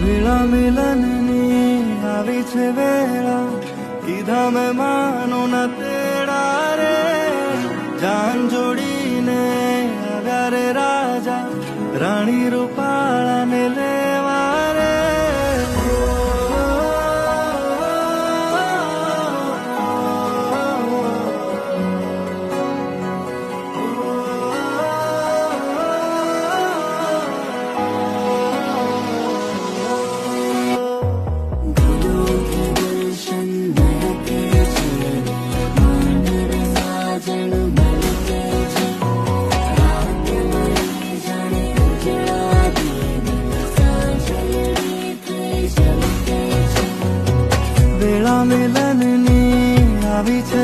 વેળા મિલનની આવી છે વેળા, કીધા મેં માનો ના તેડા રે. જાન જોડીને આવ્યા રે રાજા, રાણી રૂપાળાને લેવા રે. વેળા મિલનની આવી છે